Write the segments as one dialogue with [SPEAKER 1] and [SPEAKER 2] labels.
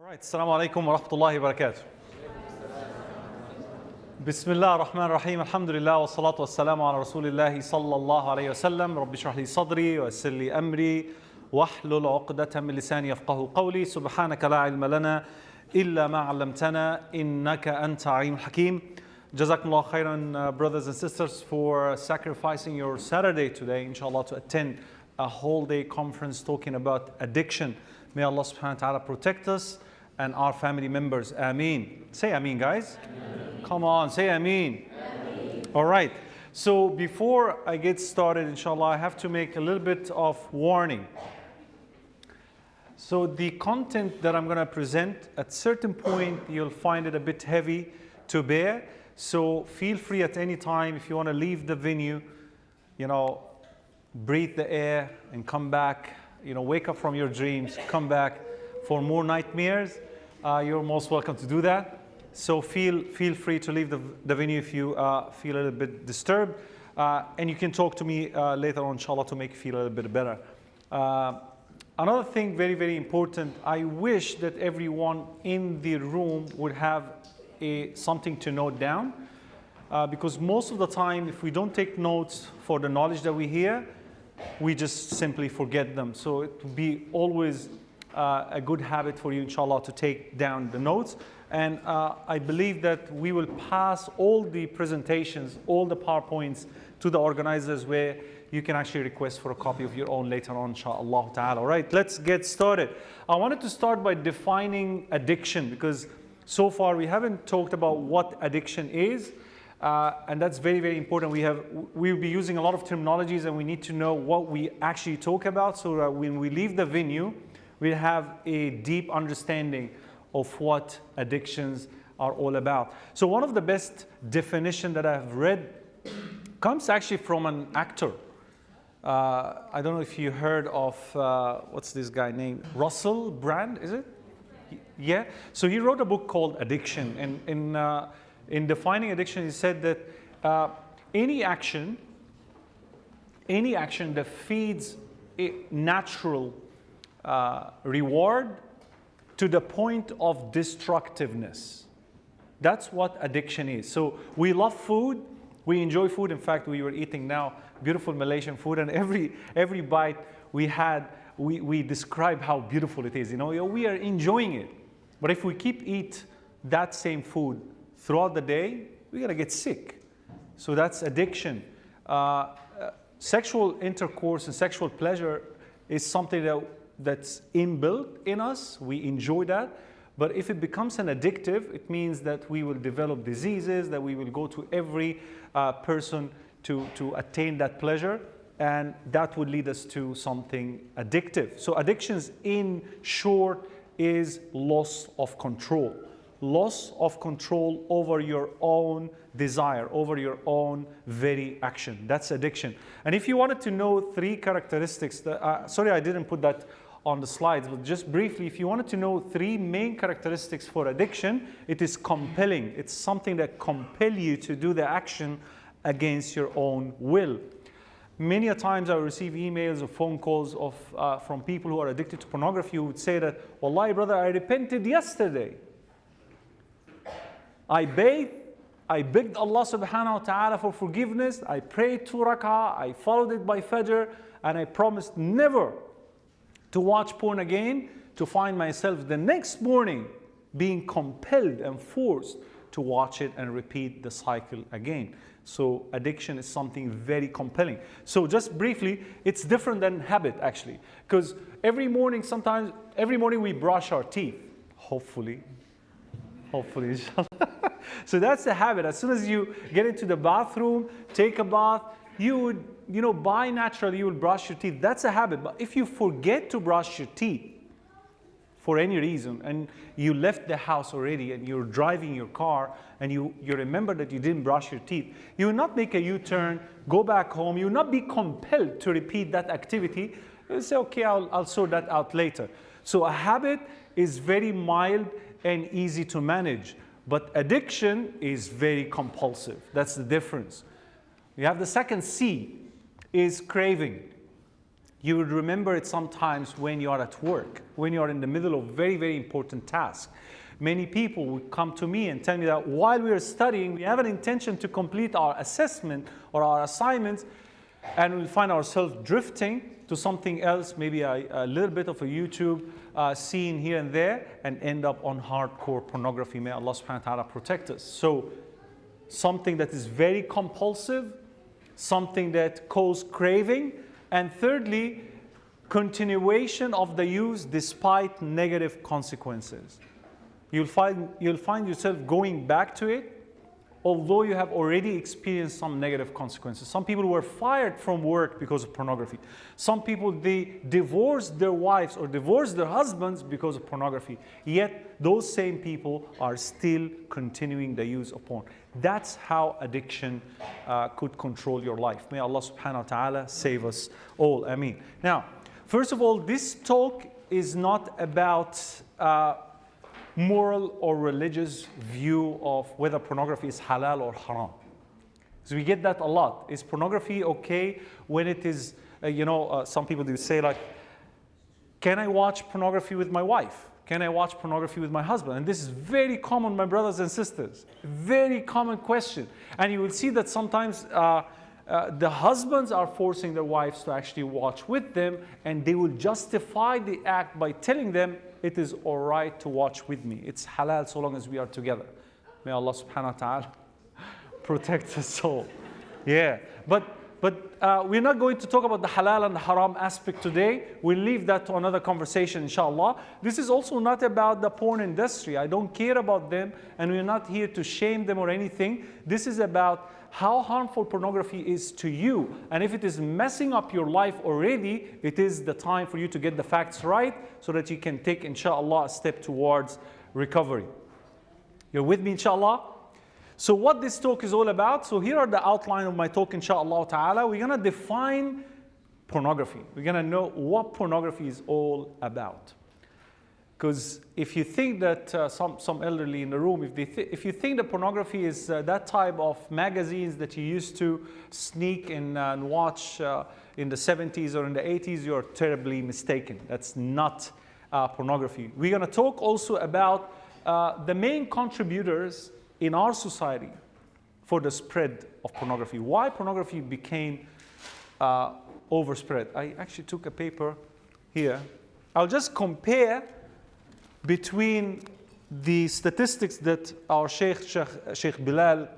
[SPEAKER 1] Right, Assalamu alaikum wa rahmatullahi wa barakatuh. Bismillah ar-Rahman ar-Rahim, alhamdulillah wa salatu wa salamu ala rasulillahi sallallahu alayhi wa sallam. Rabbi shrah li sadri wa yassir li amri wahlul uqdatan min lisani yafqahu qawli. Subhanaka la ilma lana illa ma 'allamtana innaka anta alimul hakim. Jazakumullah khairan, brothers and sisters, for sacrificing your Saturday today, inshallah, to attend a whole day conference talking about addiction. May Allah subhanahu wa ta'ala protect us and our family members. Ameen. Say Ameen, guys. Ameen. Come on, say Ameen. Ameen. All right. So before I get started, inshallah, I have to make a little bit of warning. So the content that I'm going to present, at certain point, you'll find it a bit heavy to bear. So feel free at any time, if you want to leave the venue, breathe the air and come back, wake up from your dreams, come back for more nightmares. You're most welcome to do that. So feel free to leave the venue if you feel a little bit disturbed. And you can talk to me later on, inshallah, to make you feel a little bit better. Another thing very, very important, I wish that everyone in the room would have something to note down. Because most of the time, if we don't take notes for the knowledge that we hear, we just simply forget them. So it would be always a good habit for you, inshallah, to take down the notes. And I believe that we will pass all the presentations, all the PowerPoints to the organizers, where you can actually request for a copy of your own later on, inshallah ta'ala. All right, let's get started. I wanted to start by defining addiction, because so far we haven't talked about what addiction is. And that's very, very important. We'll be using a lot of terminologies, and we need to know what we actually talk about, so that when we leave the venue, we have a deep understanding of what addictions are all about. So one of the best definitions that I've read comes actually from an actor. I don't know if you heard of, what's this guy named? Russell Brand, is it? Yeah. So he wrote a book called Addiction. And in defining addiction, he said that any action that feeds a natural reward to the point of destructiveness. That's what addiction is. So we love food, we enjoy food. In fact, we were eating now beautiful Malaysian food, and every bite we had, we describe how beautiful it is. We are enjoying it. But if we keep eat that same food throughout the day, we're gonna get sick. So that's addiction. Sexual intercourse and sexual pleasure is something that's inbuilt in us. We enjoy that. But if it becomes an addictive, it means that we will develop diseases, that we will go to every person to attain that pleasure, and that would lead us to something addictive. So addictions, in short, is loss of control. Loss of control over your own desire, over your own very action. That's addiction. And if you wanted to know three characteristics, sorry I didn't put that on the slides, but just briefly, if you wanted to know three main characteristics for addiction, it is compelling. It's something that compels you to do the action against your own will. Many a times I receive emails or phone calls from people who are addicted to pornography, who would say that, Wallahi brother, I repented yesterday. I begged Allah subhanahu wa ta'ala for forgiveness. I prayed 2 rak'ah. I followed it by Fajr. And I promised never to watch porn again, to find myself the next morning being compelled and forced to watch it and repeat the cycle again. So addiction is something very compelling. So just briefly, it's different than habit actually. Because every morning we brush our teeth. Hopefully, inshallah. So that's the habit. As soon as you get into the bathroom, take a bath, you would, by naturally, you will brush your teeth. That's a habit. But if you forget to brush your teeth for any reason, and you left the house already, and you're driving your car, and you remember that you didn't brush your teeth, you will not make a U-turn, go back home. You will not be compelled to repeat that activity. You'll say, okay, I'll sort that out later. So a habit is very mild and easy to manage. But addiction is very compulsive. That's the difference. You have the second C, is craving. You will remember it sometimes when you are at work, when you are in the middle of very, very important tasks. Many people would come to me and tell me that while we are studying, we have an intention to complete our assessment or our assignments, and we'll find ourselves drifting to something else, maybe a little bit of a YouTube scene here and there, and end up on hardcore pornography. May Allah subhanahu wa ta'ala protect us. So something that is very compulsive, something that causes craving, and thirdly, continuation of the use despite negative consequences. You'll find yourself going back to it, although you have already experienced some negative consequences. Some people were fired from work because of pornography. Some people, they divorced their wives or divorced their husbands because of pornography. Yet those same people are still continuing the use of porn. That's how addiction could control your life. May Allah subhanahu wa ta'ala save us all. Ameen. Now, first of all, this talk is not about moral or religious view of whether pornography is halal or haram. So we get that a lot. Is pornography okay when it is, some people do say like, can I watch pornography with my wife? Can I watch pornography with my husband? And this is very common, my brothers and sisters. Very common question. And you will see that sometimes the husbands are forcing their wives to actually watch with them, and they will justify the act by telling them, it is all right to watch with me. It's halal so long as we are together. May Allah subhanahu wa ta'ala protect us all. Yeah, but we're not going to talk about the halal and the haram aspect today. We'll leave that to another conversation, inshallah. This is also not about the porn industry. I don't care about them, and we're not here to shame them or anything. This is about how harmful pornography is to you. And if it is messing up your life already, it is the time for you to get the facts right so that you can take, inshallah, a step towards recovery. You're with me, inshallah? So what this talk is all about, so here are the outline of my talk, inshallah ta'ala. We're going to define pornography. We're going to know what pornography is all about. Because if you think that some elderly in the room, if you think that pornography is that type of magazines that you used to sneak in and watch in the 70s or in the 80s, you're terribly mistaken. That's not pornography. We're going to talk also about the main contributors in our society for the spread of pornography. Why pornography became overspread. I actually took a paper here. I'll just compare between the statistics that our Sheikh Bilal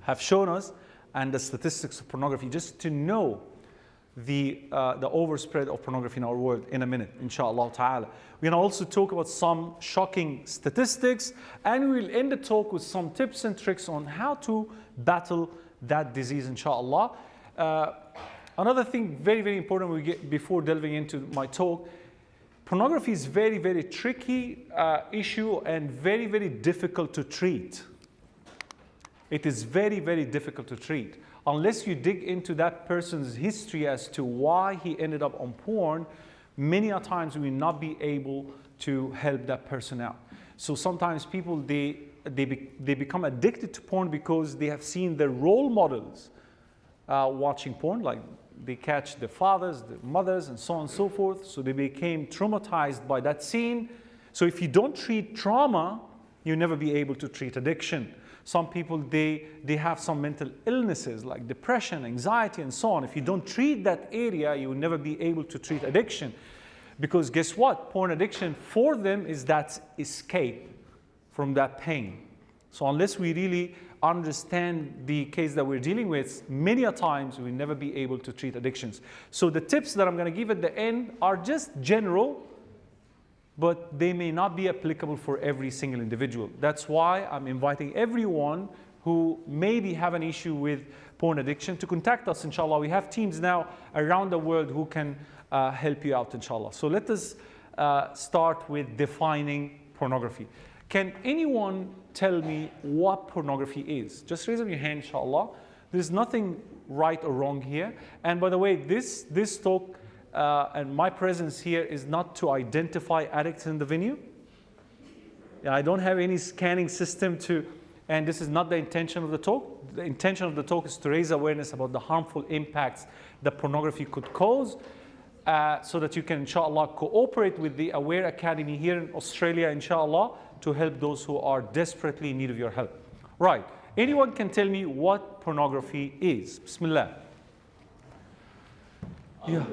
[SPEAKER 1] have shown us and the statistics of pornography, just to know the overspread of pornography in our world in a minute, inshallah ta'ala. We're going to also talk about some shocking statistics, and we'll end the talk with some tips and tricks on how to battle that disease, inshallah. Another thing very, very important before delving into my talk, pornography is very, very tricky issue and very, very difficult to treat. It is very, very difficult to treat. Unless you dig into that person's history as to why he ended up on porn, many a times we will not be able to help that person out. So sometimes people, they become addicted to porn because they have seen their role models watching porn, like they catch their fathers, their mothers, and so on and so forth. So they became traumatized by that scene. So if you don't treat trauma, you'll never be able to treat addiction. Some people, they have some mental illnesses like depression, anxiety, and so on. If you don't treat that area, you will never be able to treat addiction. Because guess what? Porn addiction for them is that escape from that pain. So unless we really understand the case that we're dealing with, many a times we'll never be able to treat addictions. So the tips that I'm going to give at the end are just general, but they may not be applicable for every single individual. That's why I'm inviting everyone who maybe have an issue with porn addiction to contact us, inshallah. We have teams now around the world who can help you out, inshallah. So let us start with defining pornography. Can anyone tell me what pornography is? Just raise up your hand, inshallah. There's nothing right or wrong here. And by the way, this talk and my presence here is not to identify addicts in the venue. I don't have any scanning system and this is not the intention of the talk. The intention of the talk is to raise awareness about the harmful impacts that pornography could cause. so that you can, inshallah, cooperate with the Aware Academy here in Australia, inshallah, to help those who are desperately in need of your help. Right. Anyone can tell me what pornography is? Bismillah. Yeah.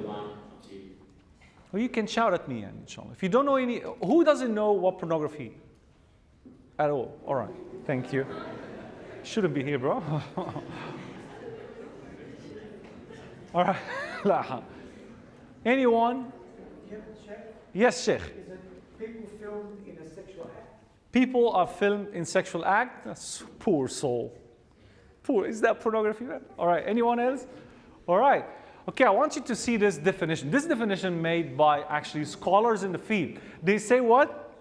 [SPEAKER 1] Well, you can shout at me, inshallah. If you don't know any, who doesn't know what pornography at all? All right. Thank you. Shouldn't be here, bro. All right. Anyone? Yes, Sheikh.
[SPEAKER 2] Is it people filmed in a sexual act?
[SPEAKER 1] People are filmed in sexual act. That's poor soul. Poor. Is that pornography? All right. Anyone else? All right. Okay, I want you to see this definition. This definition made by actually scholars in the field. They say what?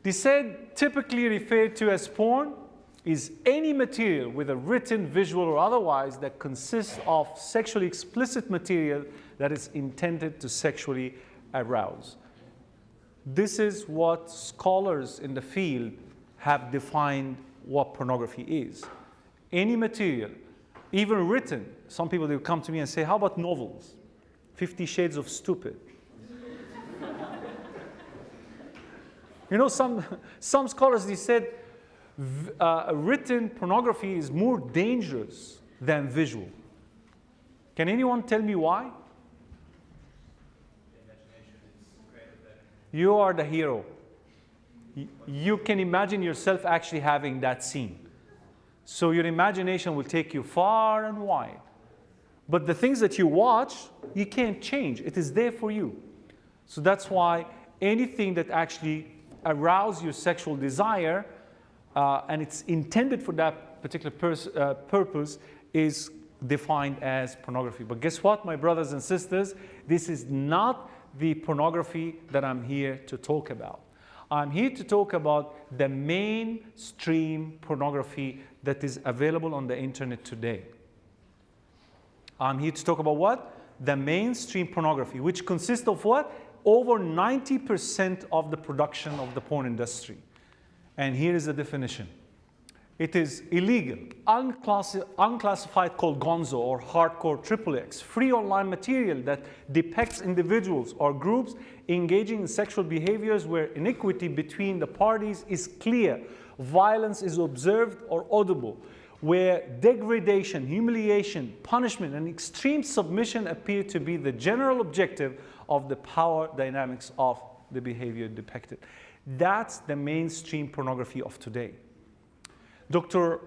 [SPEAKER 1] They said typically referred to as porn is any material, whether written, visual, or otherwise, that consists of sexually explicit material that is intended to sexually arouse. This is what scholars in the field have defined what pornography is. Any material, even written. Some people, they will come to me and say, how about novels? 50 Shades of Stupid. You know, some scholars, they said, written pornography is more dangerous than visual. Can anyone tell me why? You are the hero. You can imagine yourself actually having that scene. So your imagination will take you far and wide. But the things that you watch, you can't change. It is there for you. So that's why anything that actually arouses your sexual desire, and it's intended for that particular purpose, is defined as pornography. But guess what, my brothers and sisters? This is not the pornography that I'm here to talk about. I'm here to talk about the mainstream pornography that is available on the internet today. I'm here to talk about what? The mainstream pornography, which consists of what? Over 90% of the production of the porn industry. And here is the definition. It is illegal, unclassified called gonzo or hardcore XXX, free online material that depicts individuals or groups engaging in sexual behaviors where iniquity between the parties is clear, violence is observed or audible, where degradation, humiliation, punishment, and extreme submission appear to be the general objective of the power dynamics of the behavior depicted. That's the mainstream pornography of today. Dr.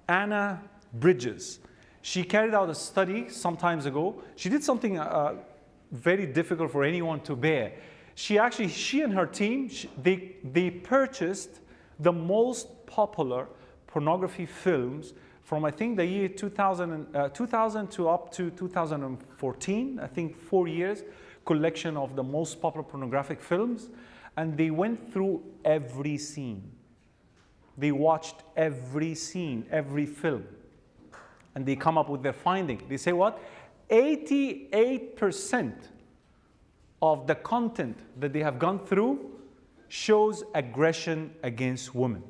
[SPEAKER 1] Anna Bridges, she carried out a study some time ago. She did something very difficult for anyone to bear. She and her team, they purchased the most popular pornography films from, I think, the year 2000 to up to 2014, I think 4 years, collection of the most popular pornographic films. And they went through every scene. They watched every scene, every film. And they come up with their finding. They say what? 88% of the content that they have gone through shows aggression against women,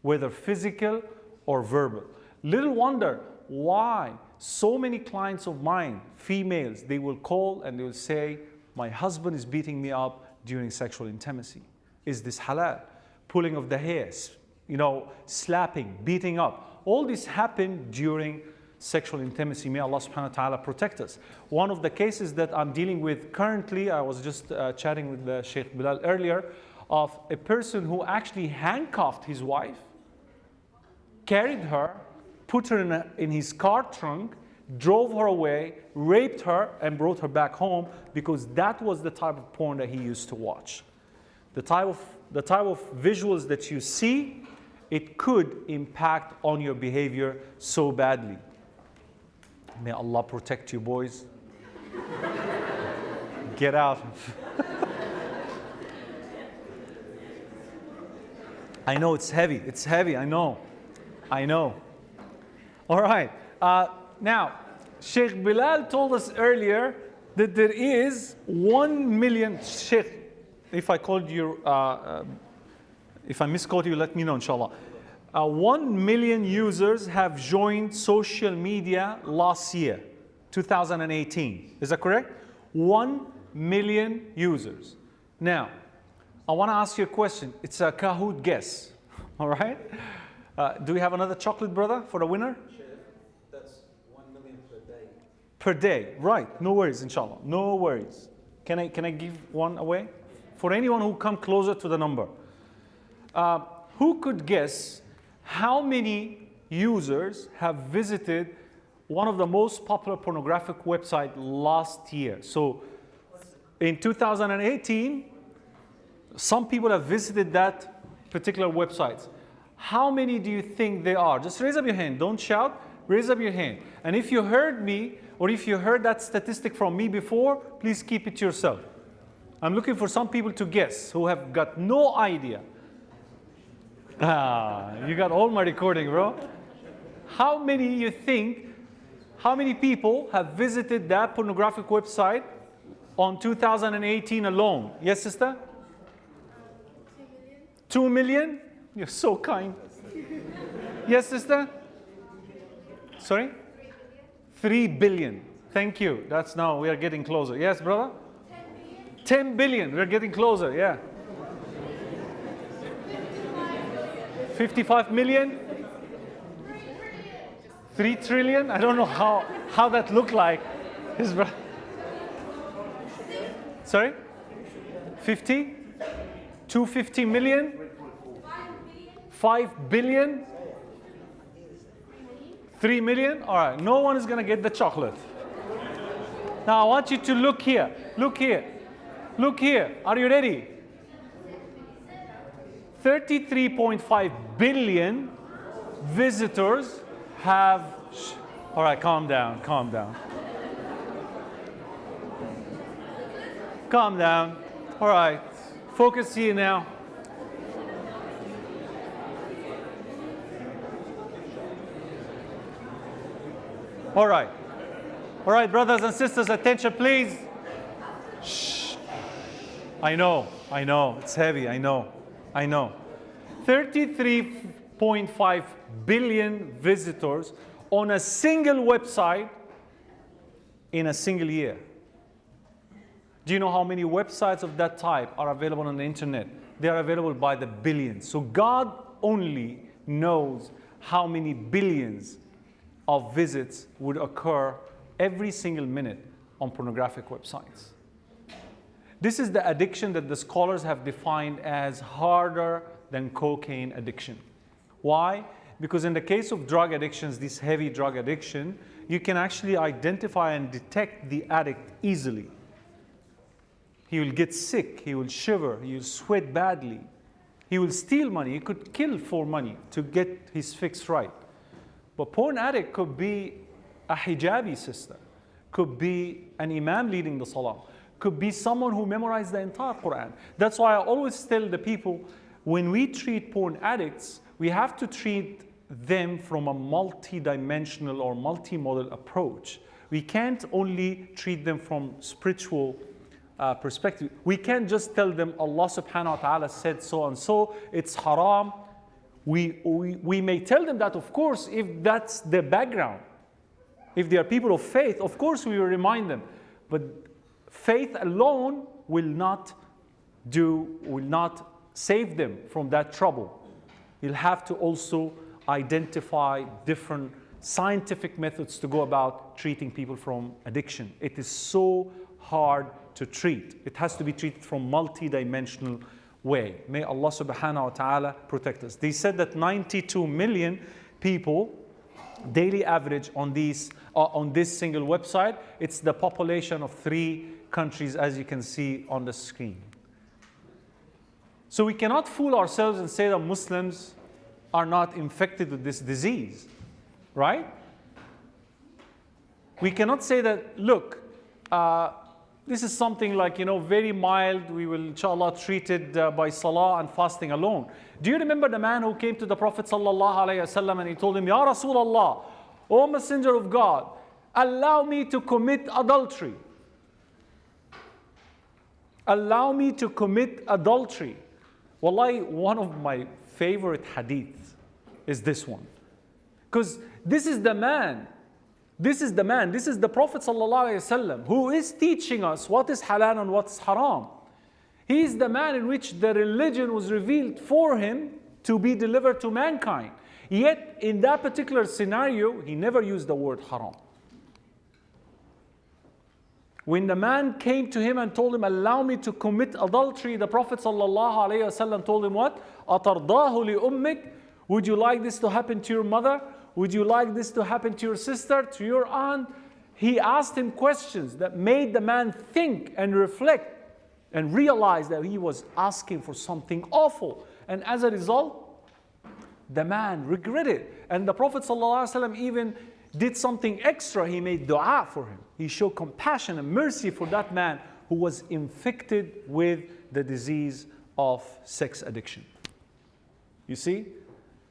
[SPEAKER 1] whether physical or verbal. Little wonder why so many clients of mine, females, they will call and they will say, my husband is beating me up during sexual intimacy. Is this halal? Pulling of the hairs, slapping, beating up. All this happened during sexual intimacy. May Allah subhanahu wa ta'ala protect us. One of the cases that I'm dealing with currently, I was just chatting with the Sheikh Bilal earlier, of a person who actually handcuffed his wife, carried her, put her in his car trunk, drove her away, raped her, and brought her back home, because that was the type of porn that he used to watch. The type of visuals that you see, it could impact on your behavior so badly. May Allah protect you, boys. Get out. I know it's heavy. It's heavy. I know. All right. Now, Sheikh Bilal told us earlier that there is 1 million. Sheikh, if I called you, if I misquote you, let me know, inshallah. 1 million users have joined social media last year, 2018. Is that correct? 1 million users. Now, I want to ask you a question. It's a Kahoot guess. All right? Do we have another chocolate, brother, for the winner?
[SPEAKER 3] Chef, that's 1 million per day.
[SPEAKER 1] Per day, right? No worries, inshallah. No worries. Can I give one away for anyone who come closer to the number? Who could guess how many users have visited one of the most popular pornographic websites last year? So, in 2018, some people have visited that particular website. How many do you think there are? Just raise up your hand. Don't shout. Raise up your hand. And if you heard me, or if you heard that statistic from me before, please keep it to yourself. I'm looking for some people to guess who have got no idea. You got all my recording, bro. How many people have visited that pornographic website on 2018 alone? Yes, sister? 2 million? You're so kind. Yes, sister? Sorry? 3 billion. Thank you. That's now, we are getting closer. Yes, brother? 10 billion. We're getting closer, yeah. 55 million? 3 trillion? I don't know how that looked like. His brother. Sorry? 50? 250 million? 5 billion? 3 million? All right, no one is going to get the chocolate. Now I want you to look here. Look here. Look here. Are you ready? 33.5 billion visitors have... All right, calm down, calm down. Calm down. All right, focus here now. All right. All right, brothers and sisters, attention, please. Shh. I know. It's heavy, I know. 33.5 billion visitors on a single website in a single year. Do you know how many websites of that type are available on the internet? They are available by the billions. So God only knows how many billions of visits would occur every single minute on pornographic websites. This is the addiction that the scholars have defined as harder than cocaine addiction. Why? Because in the case of drug addictions, this heavy drug addiction, you can actually identify and detect the addict easily. He will get sick, he will shiver, he will sweat badly, he will steal money, he could kill for money to get his fix right. But porn addict could be a hijabi sister, could be an imam leading the salah, could be someone who memorized the entire Quran. That's why I always tell the people, when we treat porn addicts, we have to treat them from a multi-dimensional or multi-model approach. We can't only treat them from spiritual perspective. We can't just tell them Allah subhanahu wa ta'ala said so and so, it's haram. We may tell them that, of course, if that's their background. If they are people of faith, of course we will remind them. But faith alone will not save them from that trouble. You'll have to also identify different scientific methods to go about treating people from addiction. It is so hard to treat. It has to be treated from multi-dimensional way. May Allah subhanahu wa ta'ala protect us. They said that 92 million people daily average on this single website. It's the population of 3 countries, as you can see on the screen. So we cannot fool ourselves and say that Muslims are not infected with this disease, right? We cannot say that, look, this is something like, very mild. We will, inshallah, treat it by salah and fasting alone. Do you remember the man who came to the Prophet sallallahu alaihi wasallam and he told him, Ya Rasulullah, O Messenger of God, allow me to commit adultery. Allow me to commit adultery. Wallahi, one of my favorite hadith is this one. Because this is the man This is the man, this is the Prophet ﷺ, who is teaching us what is halal and what is haram. He is the man in which the religion was revealed for him to be delivered to mankind. Yet, in that particular scenario, he never used the word haram. When the man came to him and told him, allow me to commit adultery, the Prophet ﷺ told him what? أَتَرْضَاهُ لِأُمِّكَ? Would you like this to happen to your mother? Would you like this to happen to your sister, to your aunt? He asked him questions that made the man think and reflect and realize that he was asking for something awful. And as a result, the man regretted. And the Prophet ﷺ even did something extra. He made dua for him. He showed compassion and mercy for that man who was infected with the disease of sex addiction. You see?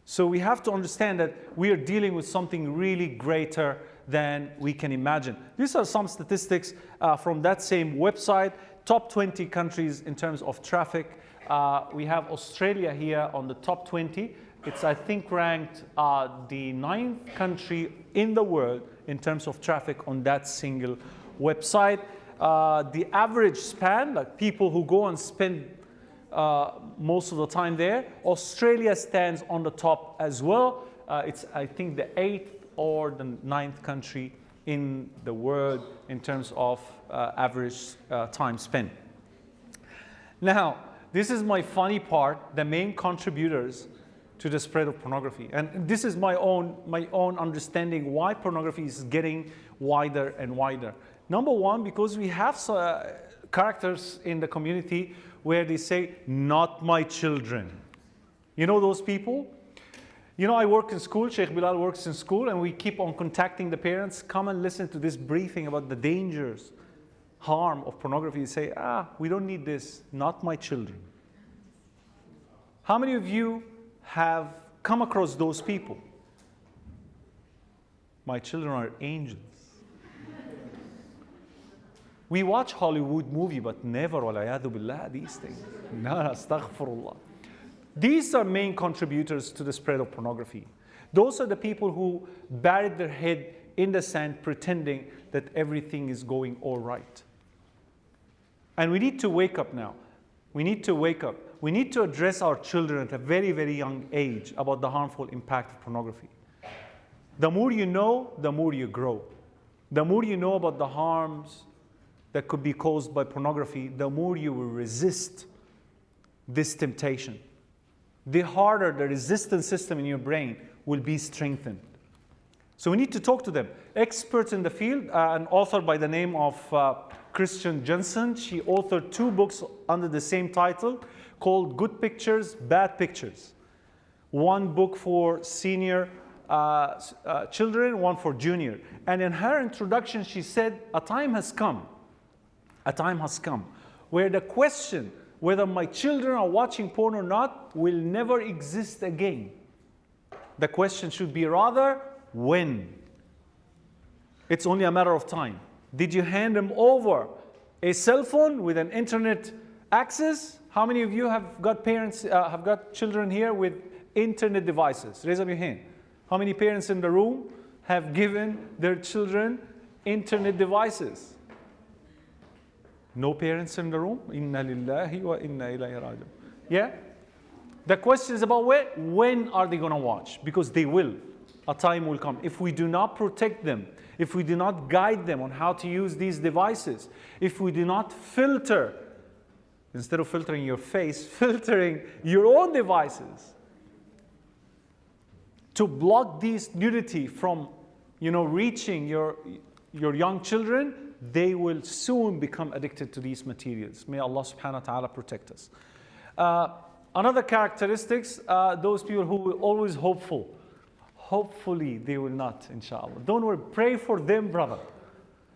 [SPEAKER 1] So we have to understand that we are dealing with something really greater than we can imagine. These are some statistics from that same website. Top 20 countries in terms of traffic. We have Australia here on the top 20. It's, I think, ranked the 9th country in the world in terms of traffic on that single website. The average span, like people who go and spend most of the time there, Australia stands on the top as well. It's, I think, the 8th or the 9th country in the world in terms of average time spent. Now, this is my funny part, the main contributors to the spread of pornography. And this is my own understanding why pornography is getting wider and wider. Number one, because we have characters in the community where they say, not my children. You know those people? You know, I work in school, Sheikh Bilal works in school, and we keep on contacting the parents, come and listen to this briefing about the dangers, harm of pornography. You say, we don't need this, not my children. How many of you have come across those people? My children are angels. We watch Hollywood movie, but never, walayadu billah, these things. No, astaghfirullah. These are main contributors to the spread of pornography. Those are the people who buried their head in the sand pretending that everything is going all right. And we need to wake up now. We need to wake up. We need to address our children at a very, very young age about the harmful impact of pornography. The more you know, the more you grow. The more you know about the harms that could be caused by pornography, the more you will resist this temptation. The harder the resistance system in your brain will be strengthened. So we need to talk to them. Experts in the field, an author by the name of Christian Jensen, she authored 2 books under the same title called Good Pictures, Bad Pictures. One book for senior children, one for junior. And in her introduction, she said, a time has come where the question whether my children are watching porn or not will never exist again. The question should be rather, when? It's only a matter of time. Did you hand them over a cell phone with an internet access? How many of you have got parents, have got children here with internet devices? Raise up your hand. How many parents in the room have given their children internet devices? No parents in the room? Inna lillahi wa inna ilayhi raji'un. Yeah? The question is about when are they going to watch? Because they will. A time will come. If we do not protect them, if we do not guide them on how to use these devices, if we do not filter, instead of filtering your face, filtering your own devices, to block this nudity from, reaching your young children, they will soon become addicted to these materials. May Allah subhanahu wa ta'ala protect us. Another characteristics, those people who are always hopeful. Hopefully they will not, inshallah. Don't worry, pray for them, brother.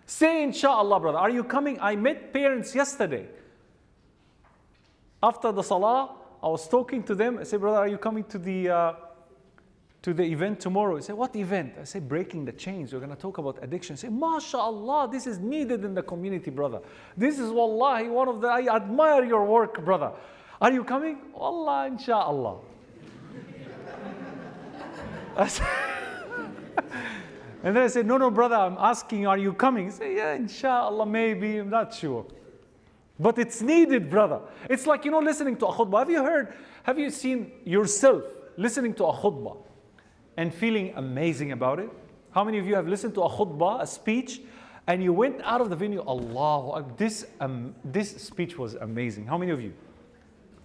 [SPEAKER 1] Say inshallah, brother. Are you coming? I met parents yesterday. After the salah, I was talking to them. I said, brother, are you coming to the event tomorrow? He said, what event? I said, breaking the chains. We're going to talk about addiction. I said, mashallah, this is needed in the community, brother. This is wallahi one of the, I admire your work, brother. Are you coming? Wallah, inshallah. And then I said, no, brother, I'm asking, are you coming? He said, yeah, inshallah, maybe, I'm not sure. But it's needed, brother. It's like, listening to a khutbah. Have you seen yourself listening to a khutbah and feeling amazing about it? How many of you have listened to a khutbah, a speech, and you went out of the venue, Allah, this speech was amazing. How many of you?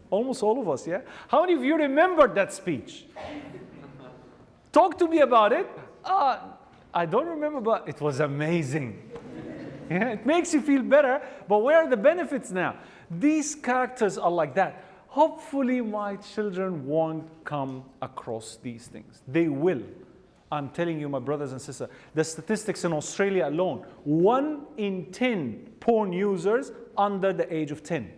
[SPEAKER 1] Almost all of us, yeah? How many of you remembered that speech? Talk to me about it. I don't remember, but it was amazing. Yeah, it makes you feel better, but where are the benefits now? These characters are like that. Hopefully my children won't come across these things. They will. I'm telling you, my brothers and sisters, the statistics in Australia alone, 1 in 10 porn users under the age of 10.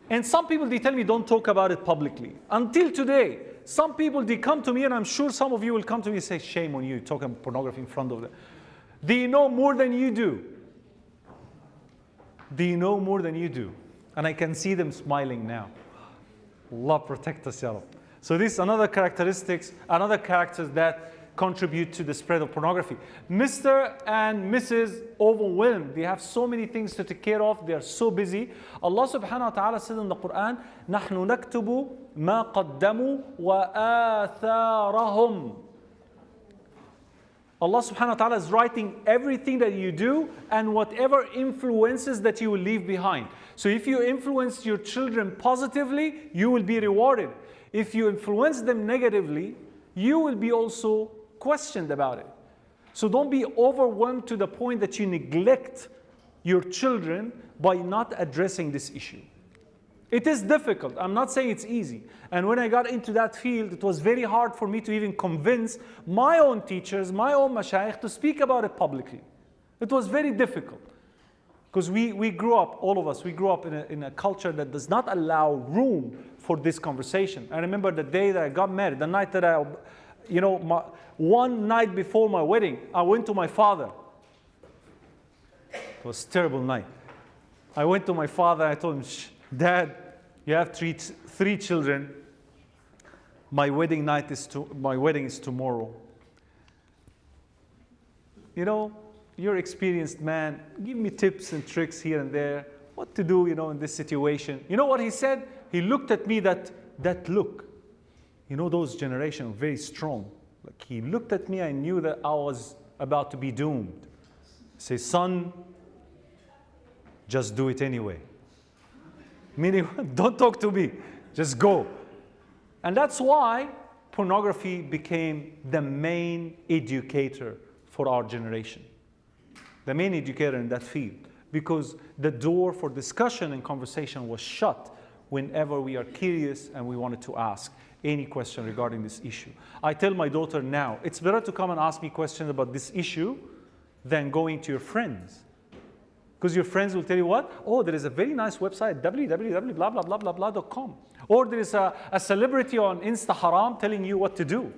[SPEAKER 1] And some people, they tell me, don't talk about it publicly. Until today, some people, they come to me, and I'm sure some of you will come to me and say, shame on you, talking pornography in front of them. They know more than you do. They know more than you do. And I can see them smiling now. Allah protect us, ya Rab. So this is another characters that contribute to the spread of pornography. Mr. and Mrs. overwhelmed. They have so many things to take care of. They are so busy. Allah subhanahu wa ta'ala said in the Quran, نَحْنُ نَكْتُبُ مَا قَدَّمُوا وَآثَارَهُمْ. Allah subhanahu wa ta'ala is writing everything that you do and whatever influences that you will leave behind. So if you influence your children positively, you will be rewarded. If you influence them negatively, you will be also questioned about it. So don't be overwhelmed to the point that you neglect your children by not addressing this issue. It is difficult. I'm not saying it's easy. And when I got into that field, it was very hard for me to even convince my own teachers, my own mashayikh, to speak about it publicly. It was very difficult. Because we grew up, all of us, we grew up in a culture that does not allow room for this conversation. I remember the day that I got married, the night that one night before my wedding, I went to my father. It was a terrible night. I went to my father, I told him, Dad, you have three children. My wedding is tomorrow. You're experienced man. Give me tips and tricks here and there. What to do, in this situation. You know what he said? He looked at me, that look. Those generations, very strong. Like he looked at me, I knew that I was about to be doomed. Say, son, just do it anyway. Meaning, don't talk to me, just go. And that's why pornography became the main educator for our generation. The main educator in that field. Because the door for discussion and conversation was shut whenever we are curious and we wanted to ask any question regarding this issue. I tell my daughter now, it's better to come and ask me questions about this issue than going to your friends. Because your friends will tell you what? Oh, there is a very nice website, www.blah.com. Or there is a celebrity on Insta Haram telling you what to do.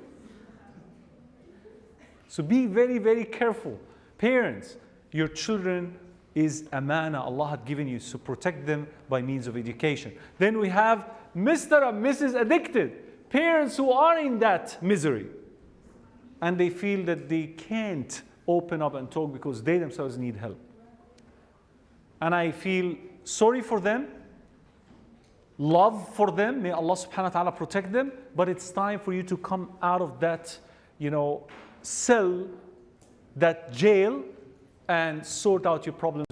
[SPEAKER 1] So be very, very careful. Parents, your children is amana Allah had given you, so protect them by means of education. Then we have Mr. and Mrs. Addicted. Parents who are in that misery. And they feel that they can't open up and talk because they themselves need help. And I feel sorry for them, love for them. May Allah subhanahu wa ta'ala protect them. But it's time for you to come out of that, cell, that jail, and sort out your problems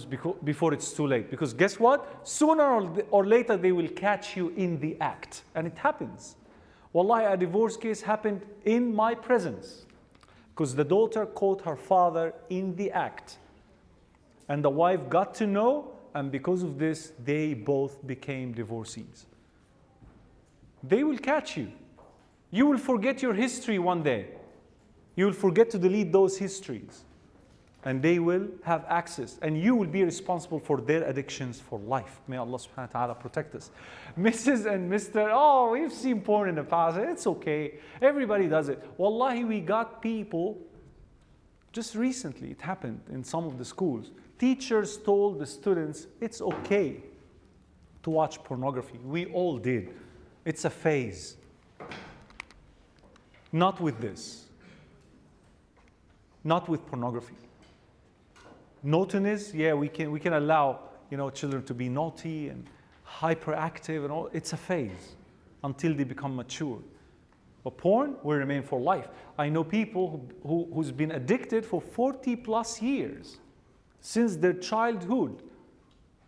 [SPEAKER 1] before it's too late. Because guess what? Sooner or later, they will catch you in the act. And it happens. Wallahi, a divorce case happened in my presence. Because the daughter caught her father in the act. And the wife got to know, and because of this, they both became divorcees. They will catch you. You will forget your history one day. You will forget to delete those histories. And they will have access. And you will be responsible for their addictions for life. May Allah subhanahu wa ta'ala protect us. Mrs. and Mr. Oh, we've seen porn in the past. It's okay. Everybody does it. Wallahi, we got people, just recently it happened in some of the schools. Teachers told the students, it's okay to watch pornography. We all did. It's a phase. Not with this. Not with pornography. Naughtiness, yeah, we can allow, children to be naughty and hyperactive and all. It's a phase until they become mature. But porn will remain for life. I know people who's been addicted for 40 plus years, since their childhood,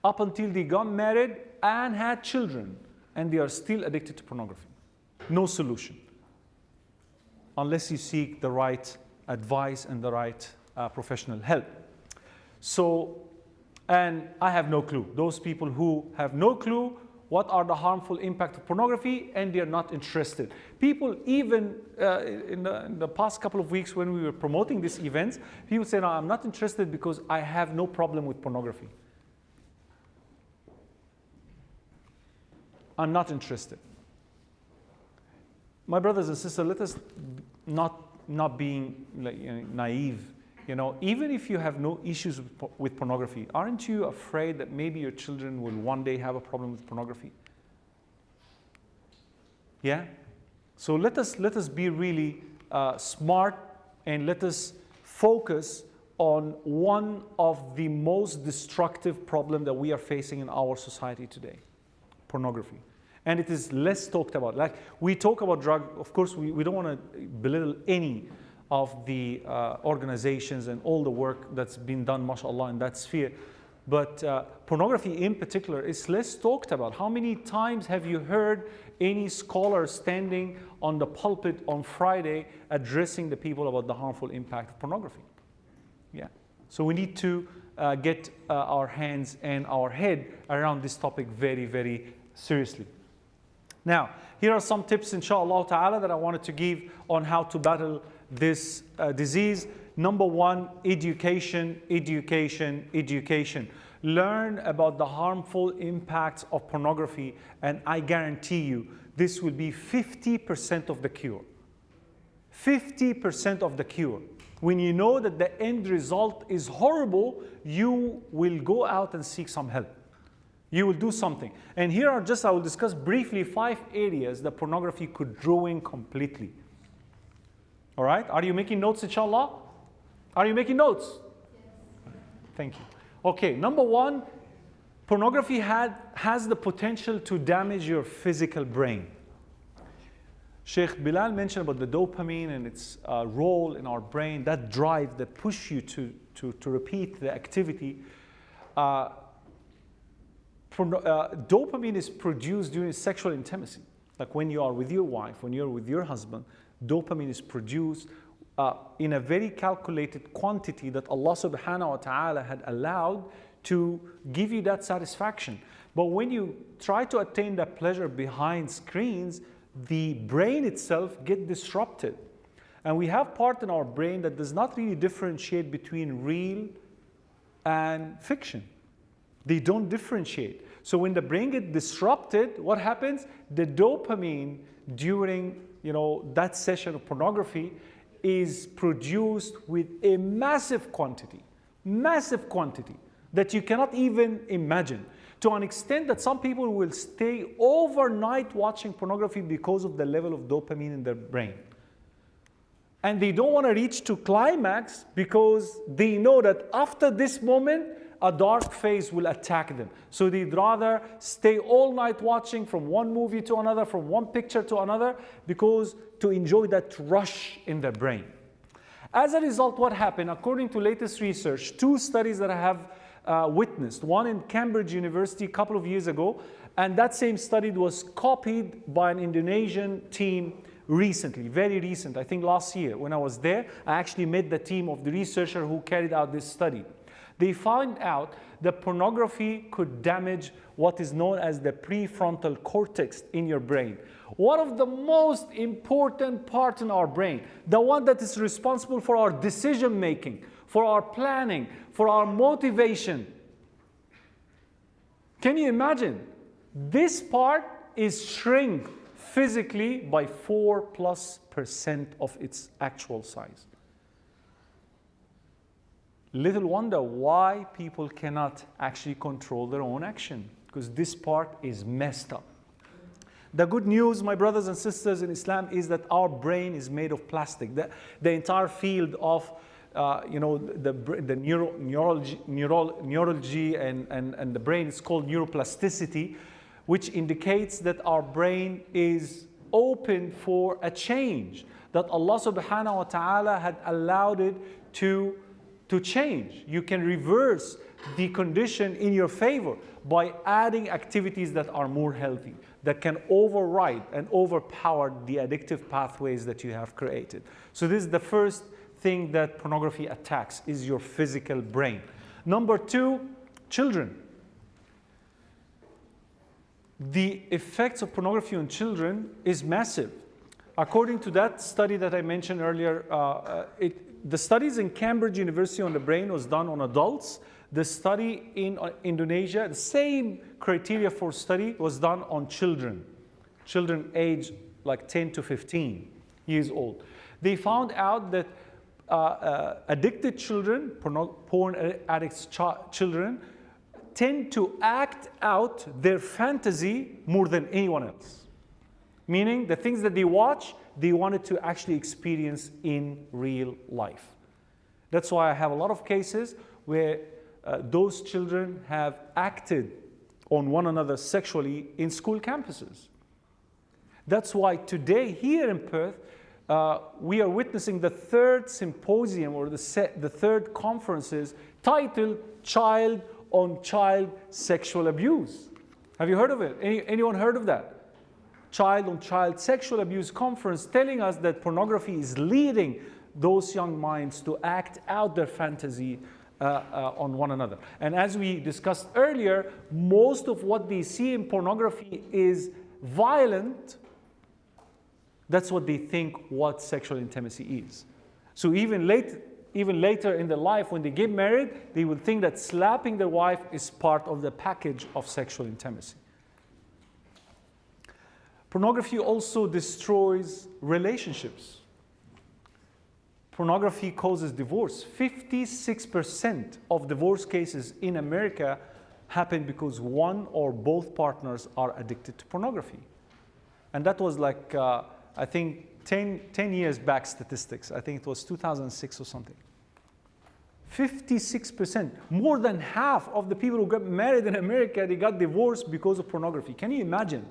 [SPEAKER 1] up until they got married and had children, and they are still addicted to pornography. No solution. Unless you seek the right advice and the right professional help. So, and I have no clue. Those people who have no clue what are the harmful impact of pornography, and they are not interested. People even in the past couple of weeks when we were promoting these events, people say, no, I'm not interested because I have no problem with pornography. I'm not interested. My brothers and sisters, let us not being naive. Even if you have no issues with pornography, aren't you afraid that maybe your children will one day have a problem with pornography? Yeah? So let us be really smart, and let us focus on one of the most destructive problems that we are facing in our society today: pornography. And it is less talked about. Like, we talk about drug, of course, we don't want to belittle any of the organizations and all the work that's been done, mashallah, in that sphere. But pornography in particular is less talked about. How many times have you heard any scholar standing on the pulpit on Friday addressing the people about the harmful impact of pornography? Yeah. So we need to get our hands and our head around this topic very, very seriously. Now, here are some tips, inshallah ta'ala, that I wanted to give on how to battle this disease. Number one, education, education, education. Learn about the harmful impacts of pornography, and I guarantee you, this will be 50% of the cure. 50% of the cure. When you know that the end result is horrible, you will go out and seek some help. You will do something. And here are I will discuss briefly 5 areas that pornography could ruin completely. All right? Are you making notes, inshallah? Are you making notes? Yes. Thank you. Okay, number one, pornography has the potential to damage your physical brain. Sheikh Bilal mentioned about the dopamine and its role in our brain, that drive that push you to repeat the activity. Dopamine is produced during sexual intimacy. Like when you are with your wife, when you're with your husband, dopamine is produced in a very calculated quantity that Allah subhanahu wa ta'ala had allowed to give you that satisfaction. But when you try to attain that pleasure behind screens, the brain itself gets disrupted. And we have part in our brain that does not really differentiate between real and fiction. They don't differentiate. So when the brain gets disrupted, what happens? The dopamine during that session of pornography is produced with a massive quantity that you cannot even imagine. To an extent that some people will stay overnight watching pornography because of the level of dopamine in their brain. And they don't want to reach to climax because they know that after this moment, a dark phase will attack them. So they'd rather stay all night watching from one movie to another, from one picture to another, because to enjoy that rush in their brain. As a result, what happened? According to latest research, 2 studies that I have witnessed, one in Cambridge University a couple of years ago, and that same study was copied by an Indonesian team recently, very recent, I think last year. When I was there, I actually met the team of the researcher who carried out this study. They found out that pornography could damage what is known as the prefrontal cortex in your brain. One of the most important parts in our brain, the one that is responsible for our decision making, for our planning, for our motivation. Can you imagine? This part is shrink physically by 4+% of its actual size. Little wonder why people cannot actually control their own action, because this part is messed up. The good news, my brothers and sisters in Islam, is that our brain is made of plastic. The entire field of the neurology and the brain is called neuroplasticity, which indicates that our brain is open for a change, that Allah subhanahu wa ta'ala had allowed it to change. You can reverse the condition in your favor by adding activities that are more healthy, that can override and overpower the addictive pathways that you have created. So this is the first thing that pornography attacks, is your physical brain. Number two, children. The effects of pornography on children is massive. According to that study that I mentioned earlier, the studies in Cambridge University on the brain was done on adults. The study in Indonesia, the same criteria for study was done on children aged like 10 to 15 years old. They found out that addicted children, porn addicts children, tend to act out their fantasy more than anyone else. Meaning the things that they watch, they wanted to actually experience in real life. That's why I have a lot of cases where those children have acted on one another sexually in school campuses. That's why today here in Perth, we are witnessing the third symposium or the third conferences titled Child on Child Sexual Abuse. Have you heard of it? Anyone heard of that? Child on Child Sexual Abuse Conference, telling us that pornography is leading those young minds to act out their fantasy on one another. And as we discussed earlier, most of what they see in pornography is violent. That's what they think what sexual intimacy is. So even later in their life, when they get married, they will think that slapping their wife is part of the package of sexual intimacy. Pornography also destroys relationships. Pornography causes divorce. 56% of divorce cases in America happen because one or both partners are addicted to pornography. And that was like, I think, 10 years back statistics. I think it was 2006 or something. 56%, more than half of the people who got married in America, they got divorced because of pornography. Can you imagine?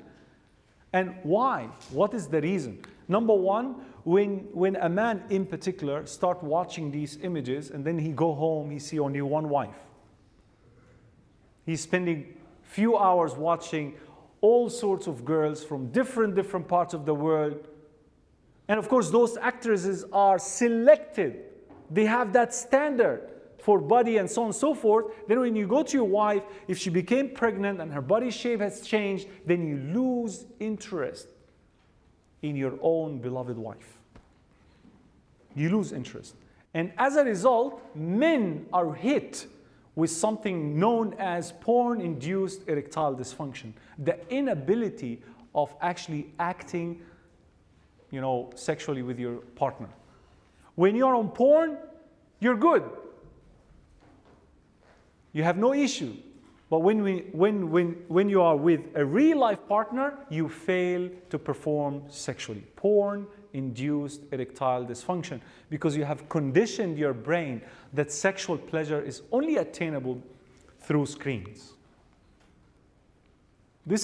[SPEAKER 1] And why? What is the reason? Number one, when a man in particular start watching these images and then he go home, he see only one wife. He's spending few hours watching all sorts of girls from different parts of the world. And of course, those actresses are selected. They have that standard for body and so on and so forth. Then when you go to your wife, if she became pregnant and her body shape has changed, then you lose interest in your own beloved wife. You lose interest. And as a result, men are hit with something known as porn-induced erectile dysfunction. The inability of actually acting, sexually with your partner. When you're on porn, you're good. You have no issue. But when you are with a real life partner, you fail to perform sexually. Porn-induced erectile dysfunction, because you have conditioned your brain that sexual pleasure is only attainable through screens. I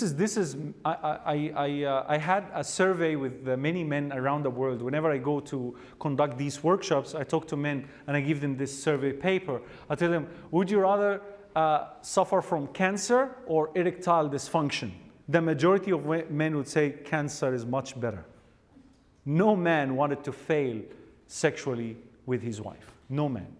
[SPEAKER 1] had a survey with many men around the world. Whenever I go to conduct these workshops, I talk to men and I give them this survey paper. I tell them, would you rather suffer from cancer or erectile dysfunction? The majority of men would say cancer is much better. No man wanted to fail sexually with his wife. No man.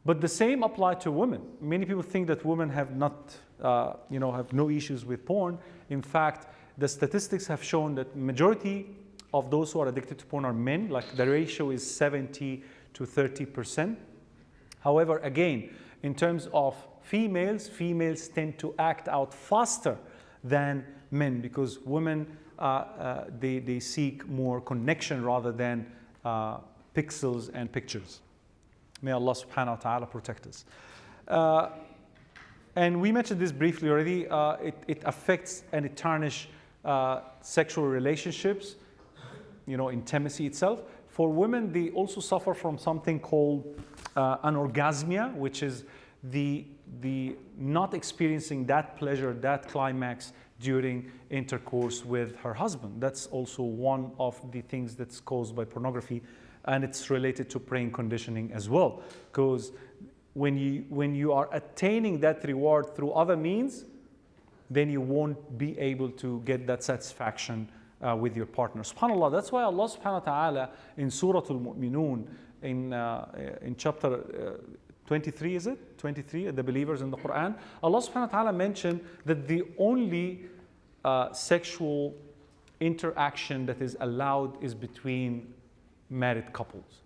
[SPEAKER 1] But the same applied to women. Many people think that women have not, have no issues with porn. In fact, the statistics have shown that majority of those who are addicted to porn are men. Like the ratio is 70 to 30%. However, again, in terms of females tend to act out faster than men, because women, they seek more connection rather than pixels and pictures. May Allah subhanahu wa ta'ala protect us. And we mentioned this briefly already. It affects and it tarnishes sexual relationships, intimacy itself. For women, they also suffer from something called anorgasmia, which is the not experiencing that pleasure, that climax during intercourse with her husband. That's also one of the things that's caused by pornography, and it's related to brain conditioning as well. Because when you are attaining that reward through other means, then you won't be able to get that satisfaction with your partner. SubhanAllah, that's why Allah subhanahu wa ta'ala in Surah Al-Mu'minun, in chapter 23, is it? 23, the believers in the Quran, Allah subhanahu wa ta'ala mentioned that the only sexual interaction that is allowed is between married couples.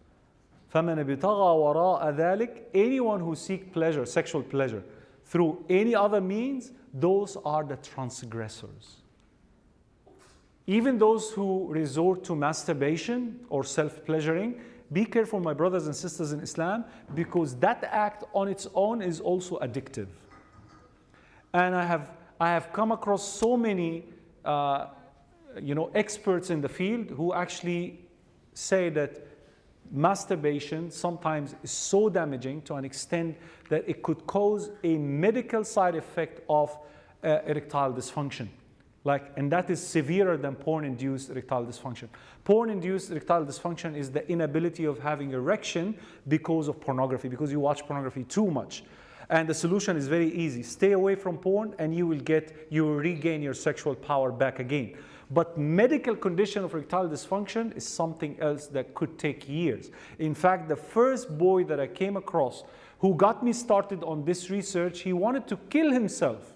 [SPEAKER 1] فَمَنْ ابْتَغَى وَرَاءَ ذَلِكَ, anyone who seeks pleasure, sexual pleasure, through any other means, those are the transgressors. Even those who resort to masturbation or self-pleasuring, be careful, my brothers and sisters in Islam, because that act on its own is also addictive. And I have come across so many experts in the field who actually say that masturbation sometimes is so damaging to an extent that it could cause a medical side effect of erectile dysfunction. And that is severer than porn-induced erectile dysfunction. Porn-induced erectile dysfunction is the inability of having erection because of pornography, because you watch pornography too much. And the solution is very easy. Stay away from porn and you will regain your sexual power back again. But medical condition of erectile dysfunction is something else that could take years. In fact, the first boy that I came across who got me started on this research, he wanted to kill himself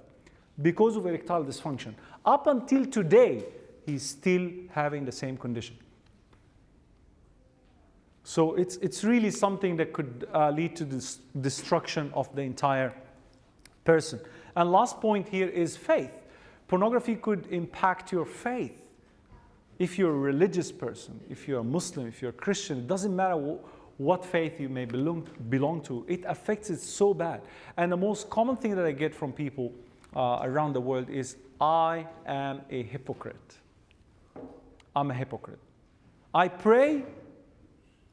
[SPEAKER 1] because of erectile dysfunction. Up until today, he's still having the same condition. So it's really something that could lead to this destruction of the entire person. And last point here is faith. Pornography could impact your faith. If you're a religious person, if you're a Muslim, if you're a Christian, it doesn't matter what faith you may belong to, it affects it so bad. And the most common thing that I get from people around the world is, I am a hypocrite. I'm a hypocrite. I pray,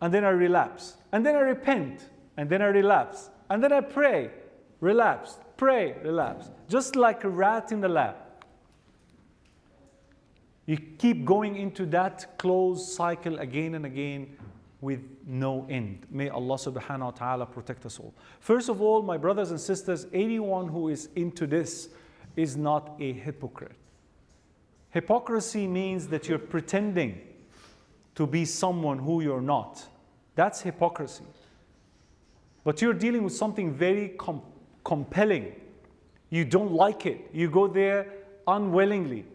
[SPEAKER 1] and then I relapse. And then I repent, and then I relapse. And then I pray, relapse, pray, relapse. Just like a rat in the lab. You keep going into that closed cycle again and again with no end. May Allah subhanahu wa ta'ala protect us all. First of all, my brothers and sisters, anyone who is into this is not a hypocrite. Hypocrisy means that you're pretending to be someone who you're not. That's hypocrisy. But you're dealing with something very compelling. You don't like it. You go there unwillingly.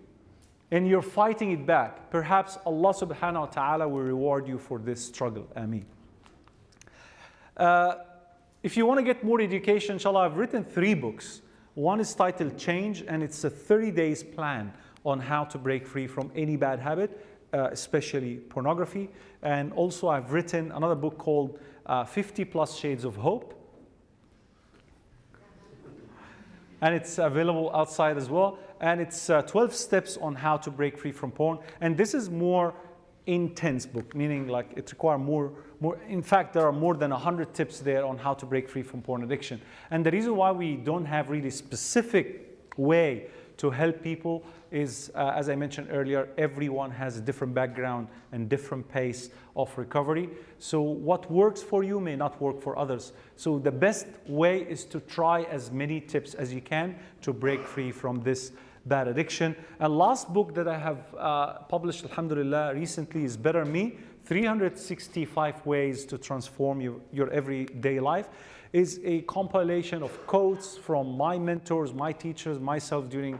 [SPEAKER 1] And you're fighting it back. Perhaps Allah subhanahu wa ta'ala will reward you for this struggle. Ameen. If you want to get more education, inshallah, I've written 3 books. One is titled Change, and it's a 30 days plan on how to break free from any bad habit, especially pornography. And also I've written another book called 50 Plus Shades of Hope. And it's available outside as well. And it's 12 steps on how to break free from porn. And this is more intense book, meaning like it requires more. In fact, there are more than 100 tips there on how to break free from porn addiction. And the reason why we don't have really specific way to help people is, as I mentioned earlier, everyone has a different background and different pace of recovery. So what works for you may not work for others. So the best way is to try as many tips as you can to break free from this bad addiction. And last book that I have published, alhamdulillah, recently is Better Me, 365 Ways to Transform your Everyday Life, is a compilation of quotes from my mentors, my teachers, myself during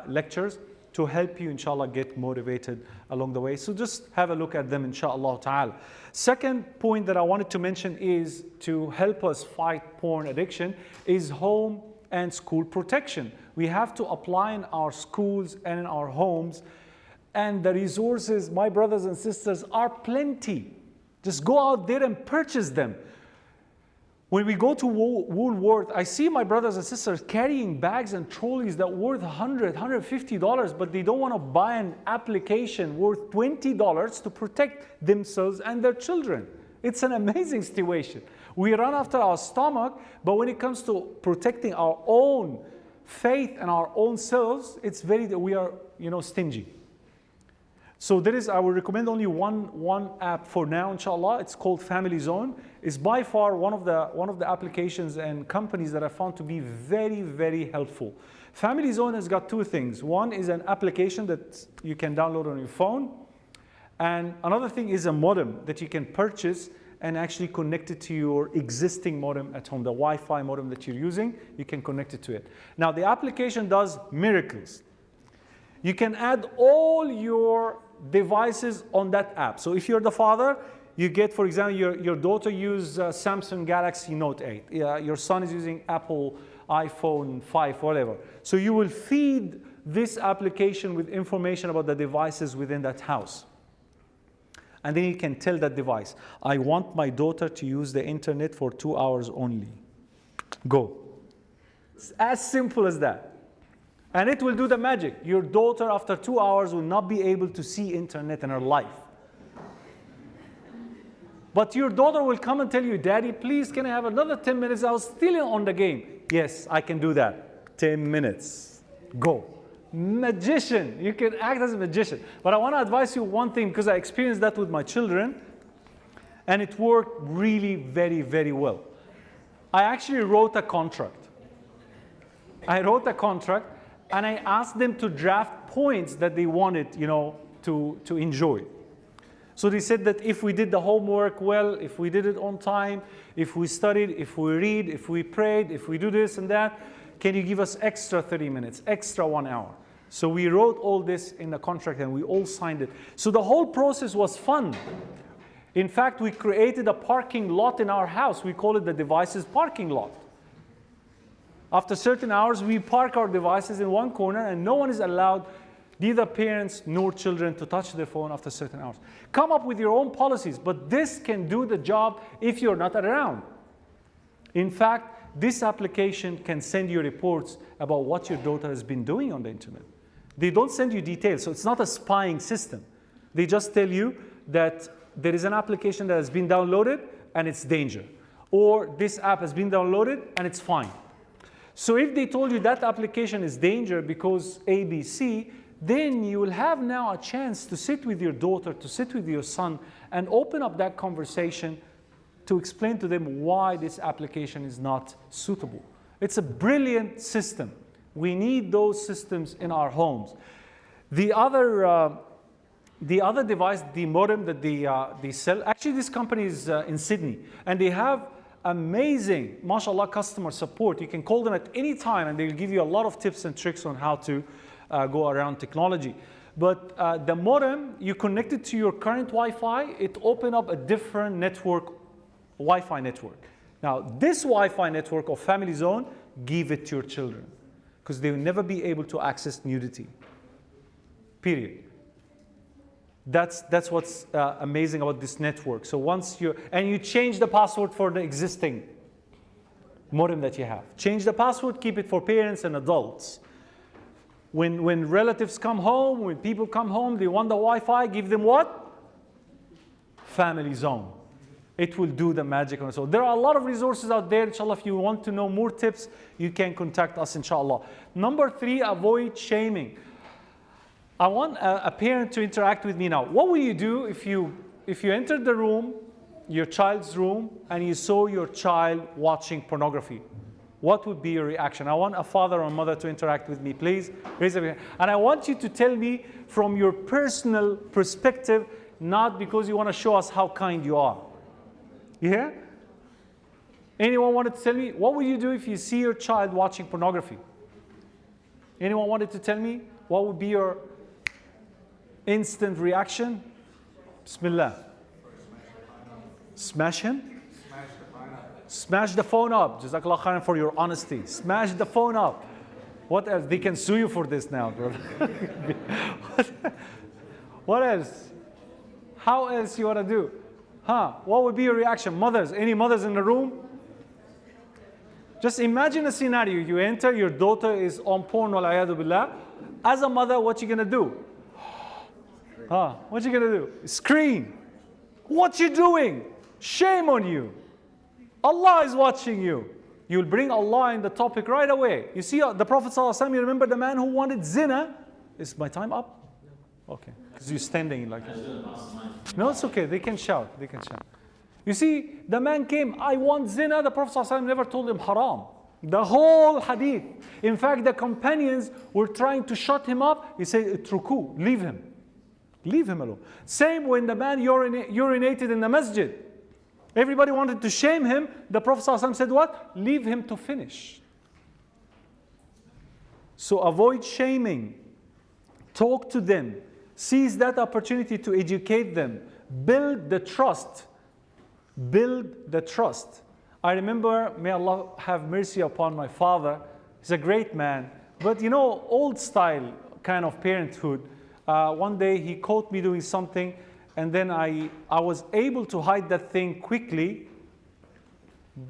[SPEAKER 1] lectures to help you, inshallah, get motivated along the way. So just have a look at them, inshallah ta'ala. Second point that I wanted to mention is to help us fight porn addiction is home and school protection. We have to apply in our schools and in our homes, and the resources, my brothers and sisters, are plenty. Just go out there and purchase them. When we go to Woolworth, I see my brothers and sisters carrying bags and trolleys that worth $100, $150, but they don't want to buy an application worth $20 to protect themselves and their children. It's an amazing situation. We run after our stomach, but when it comes to protecting our own faith and our own selves, we are, stingy. So I will recommend only one app for now, inshallah. It's called Family Zone. It's by far one of the applications and companies that I found to be very, very helpful. Family Zone has got two things. One is an application that you can download on your phone. And another thing is a modem that you can purchase and actually connect it to your existing modem at home, the Wi-Fi modem that you're using, you can connect it to it. Now, the application does miracles. You can add all your devices on that app. So if you're the father, you get, for example, your daughter uses Samsung Galaxy Note 8. Your son is using Apple iPhone 5, whatever. So you will feed this application with information about the devices within that house. And then you can tell that device, I want my daughter to use the internet for 2 hours only. Go. It's as simple as that. And it will do the magic. Your daughter, after 2 hours, will not be able to see internet in her life. But your daughter will come and tell you, Daddy, please, can I have another 10 minutes? I was still on the game. Yes, I can do that. 10 minutes. Go. Magician. You can act as a magician. But I want to advise you one thing, because I experienced that with my children, and it worked really very, very well. I actually wrote a contract. And I asked them to draft points that they wanted, to enjoy. So they said that if we did the homework well, if we did it on time, if we studied, if we read, if we prayed, if we do this and that, can you give us extra 30 minutes, extra 1 hour? So we wrote all this in the contract and we all signed it. So the whole process was fun. In fact, we created a parking lot in our house. We call it the devices parking lot. After certain hours, we park our devices in one corner and no one is allowed, neither parents nor children, to touch their phone after certain hours. Come up with your own policies, but this can do the job if you're not around. In fact, this application can send you reports about what your daughter has been doing on the internet. They don't send you details, so it's not a spying system. They just tell you that there is an application that has been downloaded and it's danger. Or this app has been downloaded and it's fine. So if they told you that application is danger because ABC, then you will have now a chance to sit with your daughter, to sit with your son, and open up that conversation to explain to them why this application is not suitable. It's a brilliant system. We need those systems in our homes. The other device, the modem that they sell, actually this company is in Sydney, and they have amazing, mashallah, customer support. You can call them at any time and they'll give you a lot of tips and tricks on how to go around technology. But the modem, you connect it to your current Wi-Fi, it opened up a different network, Wi-Fi network. Now, this Wi-Fi network of Family Zone, give it to your children, because they will never be able to access nudity, period. That's what's amazing about this network. So once you change the password for the existing modem that you have. Change the password, keep it for parents and adults. When relatives come home, when people come home, they want the Wi-Fi, give them what? Family Zone. It will do the magic. So there are a lot of resources out there. Inshallah, if you want to know more tips, you can contact us, inshallah. Number 3, avoid shaming. I want a parent to interact with me now. What will you do if you entered the room, your child's room, and you saw your child watching pornography? What would be your reaction? I want a father or mother to interact with me, please. Raise your hand. And I want you to tell me from your personal perspective, not because you want to show us how kind you are. You hear? Anyone wanted to tell me, what would you do if you see your child watching pornography? Anyone wanted to tell me what would be your instant reaction? Bismillah. Smash him? Smash the phone up. Jazakallah khairan for your honesty. Smash the phone up. What else? They can sue you for this now, brother. What else? How else you want to do? What would be your reaction? Mothers? Any mothers in the room? Just imagine a scenario. You enter, your daughter is on porn, wal-'iyadhu billah. As a mother, what you gonna do? What you gonna do? Scream. What you doing? Shame on you. Allah is watching you. You'll bring Allah in the topic right away. You see the Prophet ﷺ, you remember the man who wanted zina? Is my time up? Okay. Because you're standing like no, it's okay. They can shout. They can shout. You see, the man came, I want zina. The Prophet ﷺ never told him haram. The whole hadith. In fact, the companions were trying to shut him up. He said, "Utruku, leave him. Leave him alone." Same when the man urinated in the masjid. Everybody wanted to shame him. The Prophet ﷺ said what? Leave him to finish. So avoid shaming. Talk to them. Seize that opportunity to educate them. Build the trust. Build the trust. I remember, may Allah have mercy upon my father. He's a great man. But you know, old style kind of parenthood. One day he caught me doing something, and then I was able to hide that thing quickly,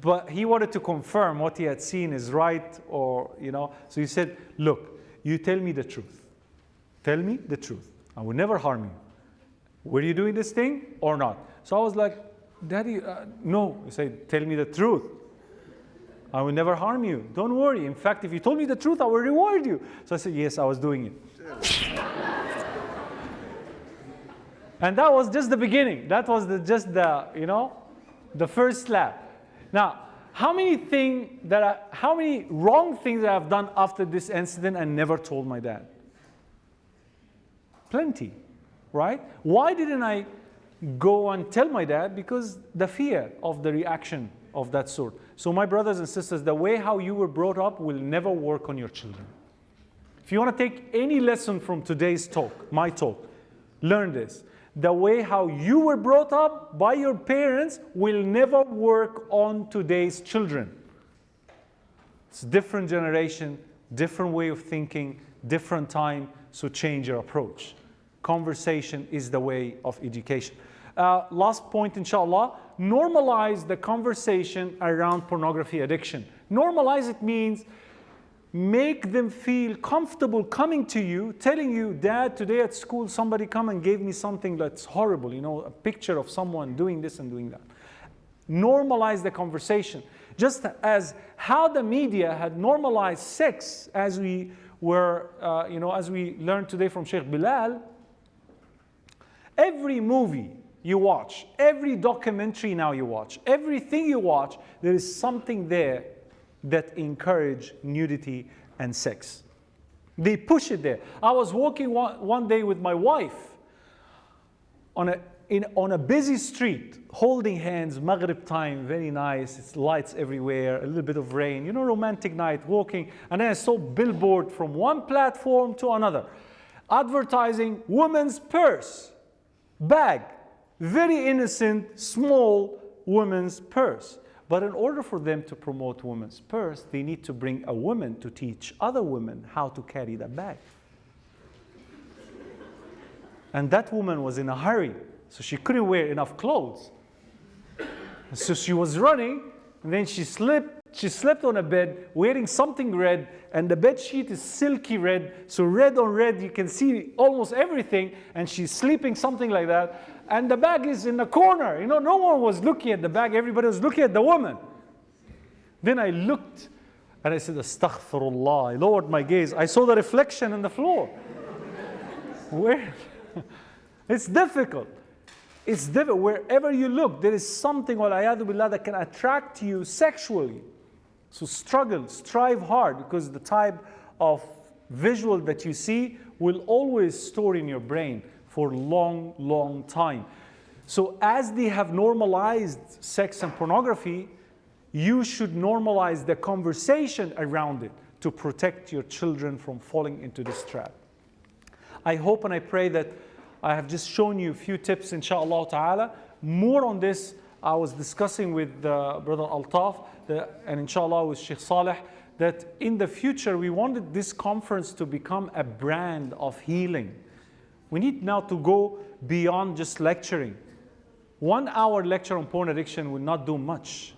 [SPEAKER 1] but he wanted to confirm what he had seen is right, or, you know. So he said, look, you tell me the truth. Tell me the truth. I will never harm you. Were you doing this thing or not? So I was like, Daddy, no. He said, tell me the truth. I will never harm you. Don't worry. In fact, if you told me the truth, I will reward you. So I said, yes, I was doing it. And that was just the beginning. That was just the, you know, the first slap. Now, how many wrong things that I've done after this incident and never told my dad? Plenty, right? Why didn't I go and tell my dad? Because the fear of the reaction of that sort. So my brothers and sisters, the way how you were brought up will never work on your children. If you want to take any lesson from today's talk, my talk, learn this. The way how you were brought up by your parents will never work on today's children. It's a different generation, different way of thinking, different time, so change your approach. Conversation is the way of education. Last point, inshallah, normalize the conversation around pornography addiction. Normalize it means make them feel comfortable coming to you, telling you, Dad, today at school somebody come and gave me something that's horrible, you know, a picture of someone doing this and doing that. Normalize the conversation. Just as how the media had normalized sex, as we were, as we learned today from Sheikh Bilal. Every movie you watch, every documentary now you watch, everything you watch, there is something there that encourage nudity and sex. They push it there. I was walking one day with my wife on a busy street, holding hands, Maghrib time, very nice, it's lights everywhere, a little bit of rain, you know, romantic night, walking, and then I saw billboard from one platform to another, advertising woman's purse, bag, very innocent, small woman's purse. But in order for them to promote women's purse, they need to bring a woman to teach other women how to carry that bag. And that woman was in a hurry, so she couldn't wear enough clothes. So she was running, and then she slept on a bed wearing something red, and the bed sheet is silky red, so red on red, you can see almost everything, and she's sleeping something like that. And the bag is in the corner. You know, no one was looking at the bag. Everybody was looking at the woman. Then I looked and I said, Astaghfirullah. I lowered my gaze. I saw the reflection on the floor. Where? It's difficult. It's difficult. Wherever you look, there is something, wal-'iyadhu billah, that can attract you sexually. So struggle, strive hard, because the type of visual that you see will always store in your brain for a long, long time. So as they have normalized sex and pornography, you should normalize the conversation around it to protect your children from falling into this trap. I hope and I pray that I have just shown you a few tips, inshallah ta'ala. More on this, I was discussing with Brother Altaf, and inshallah with Sheikh Saleh, that in the future we wanted this conference to become a brand of healing. We need now to go beyond just lecturing. 1 hour lecture on porn addiction will not do much.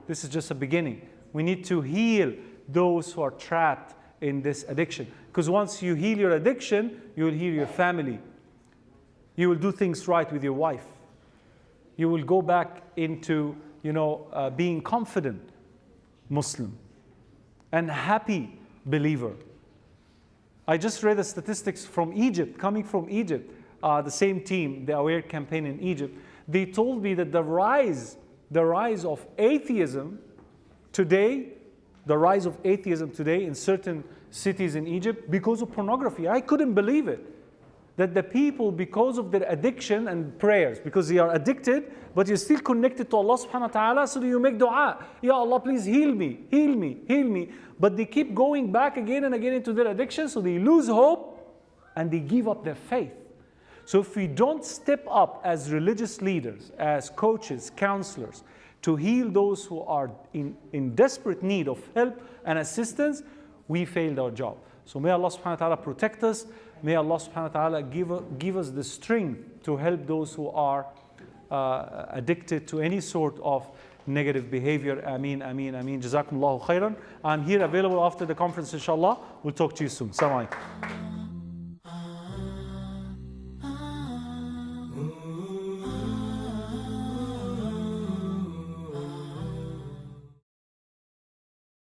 [SPEAKER 1] This is just a beginning. We need to heal those who are trapped in this addiction. Because once you heal your addiction, you will heal your family. You will do things right with your wife. You will go back into, being confident Muslim and happy believer. I just read the statistics from Egypt, coming from Egypt, the same team, the AWARE campaign in Egypt. They told me that the rise of atheism today, in certain cities in Egypt because of pornography. I couldn't believe it. That the people, because of their addiction and prayers, because they are addicted, but you're still connected to Allah subhanahu wa ta'ala, so you make dua. Ya Allah, please heal me, heal me, heal me. But they keep going back again and again into their addiction, so they lose hope and they give up their faith. So if we don't step up as religious leaders, as coaches, counselors, to heal those who are in desperate need of help and assistance, we failed our job. So may Allah subhanahu wa ta'ala protect us. May Allah subhanahu wa ta'ala give us the strength to help those who are addicted to any sort of negative behavior. Ameen, ameen, ameen. Jazakumullahu khairan. I'm here available after the conference, inshallah. We'll talk to you soon. Assalamu alaikum.